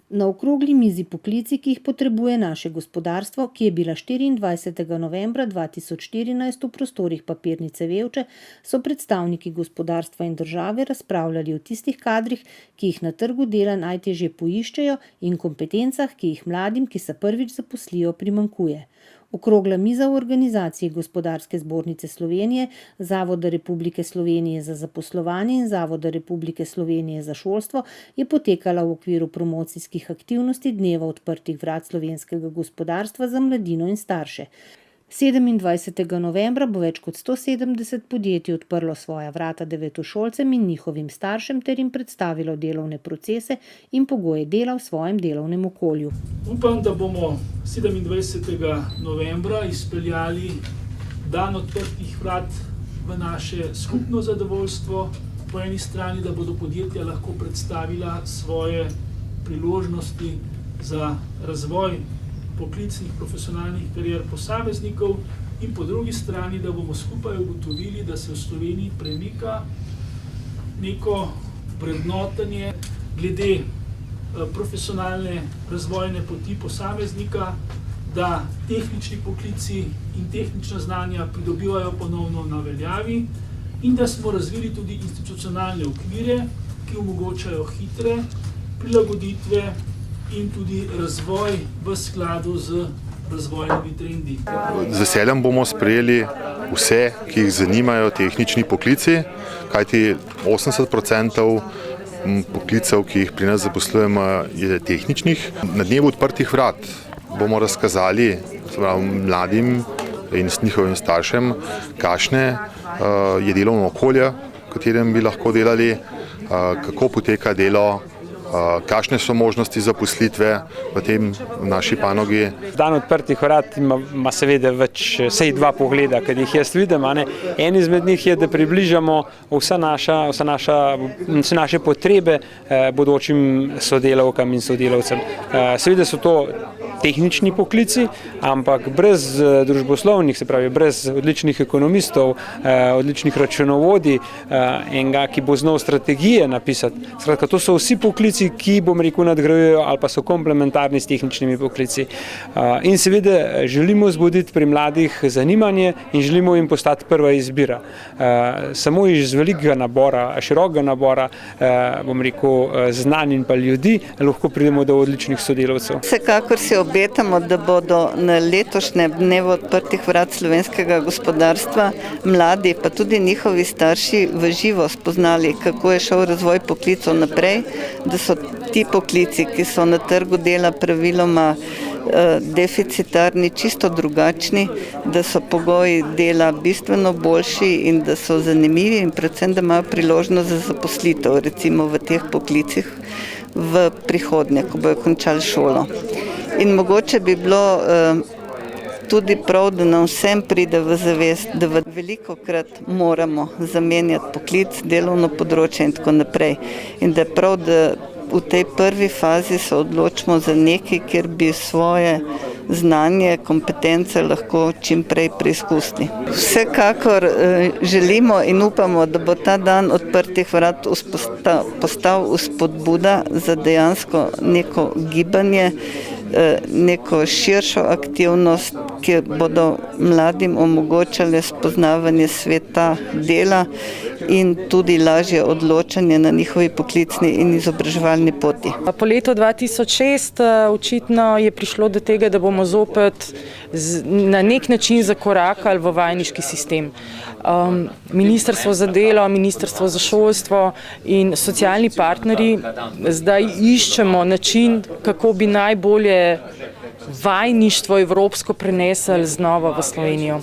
Na okrogli mizi Poklici, ki jih potrebuje naše gospodarstvo, ki je bila 24. novembra 2014 v prostorih Papirnice Vevče, so predstavniki gospodarstva in države razpravljali o tistih kadrih, ki jih na trgu dela najtežje poiščejo, in kompetencah, ki jih mladim, ki se prvič zaposlijo, primanjkuje. Okrogla miza v organizaciji Gospodarske zbornice Slovenije, Zavoda Republike Slovenije za zaposlovanje in Zavoda Republike Slovenije za šolstvo je potekala v okviru promocijskih aktivnosti Dneva odprtih vrat slovenskega gospodarstva za mladino in starše. 27. novembra bo več kot 170 podjetij odprlo svoja vrata devetošolcem in njihovim staršem ter jim predstavilo delovne procese in pogoje dela v svojem delovnem okolju. Upam, da bomo 27. novembra izpeljali dan odprtih vrat v naše skupno zadovoljstvo. Po eni strani, da bodo podjetja lahko predstavila svoje priložnosti za razvoj poklicnih profesionalnih karier posameznikov, in po drugi strani, da bomo skupaj ugotovili, da se v Sloveniji premika neko vrednotenje glede profesionalne razvojne poti posameznika, da tehnični poklici in tehnična znanja pridobivajo ponovno na veljavi in da smo razvili tudi institucionalne okvire, ki omogočajo hitre prilagoditve in tudi razvoj v skladu z razvojnimi trendi. Z veseljem bomo sprejeli vse, ki jih zanimajo tehnični poklici, kajti 80% poklicev, ki jih pri nas zaposlujemo, je tehničnih. Na dnevu odprtih vrat bomo razkazali mladim in njihovim staršem, kakšne je delovno okolje, v katerem bi lahko delali, kako poteka delo, kakšne so možnosti zaposlitve v naši panogi. Dan odprtih vrat ima seveda vsaj dva pogleda, kad jih jaz vidim. En izmed njih je, da približamo vse naše potrebe bodočim sodelavkam in sodelavcem. Seveda so to tehnični poklici, ampak brez družboslovnih, se pravi brez odličnih ekonomistov, odličnih računovodij, enega, ki bo znal strategije napisati. Skratka, to so vsi poklici, ki, bom rekel, nadgrajujejo ali pa so komplementarni s tehničnimi poklici. In seveda želimo vzbuditi pri mladih zanimanje in želimo jim postati prva izbira. Samo iz velikega nabora, širokega nabora, bom rekel, znanj in pa ljudi, lahko pridemo do odličnih sodelavcev. Vsekakor si obetamo, da bodo na letošnjem dnevu odprtih vrat slovenskega gospodarstva mladi, pa tudi njihovi starši v živo spoznali, kako je šel razvoj poklicov naprej, da so ti poklici, ki so na trgu dela praviloma deficitarni, čisto drugačni, da so pogoji dela bistveno boljši in da so zanimivi in predvsem, da imajo priložnost za zaposlitev, recimo v teh poklicih v prihodnje, ko bojo končali šolo. In mogoče bi bilo tudi prav, da nam vsem pride v zavest, da velikokrat moramo zamenjati poklic, delovno področje in tako naprej. In da je prav, da v tej prvi fazi se odločimo za nekaj, kjer bi svoje znanje, kompetence lahko čim prej preizkusili. Vsekakor želimo in upamo, da bo ta dan odprtih vrat postal vzpodbuda za dejansko neko gibanje, neko širšo aktivnost, ki bodo mladim omogočale spoznavanje sveta dela in tudi lažje odločanje na njihovi poklicni in izobraževalni poti. Po letu 2006 očitno je prišlo do tega, da bomo zopet na nek način zakorakali v vajeniški sistem. Ministrstvo za delo, Ministrstvo za šolstvo in socialni partnerji zdaj iščemo način, kako bi najbolje vajeništvo evropsko prenesli znova v Slovenijo.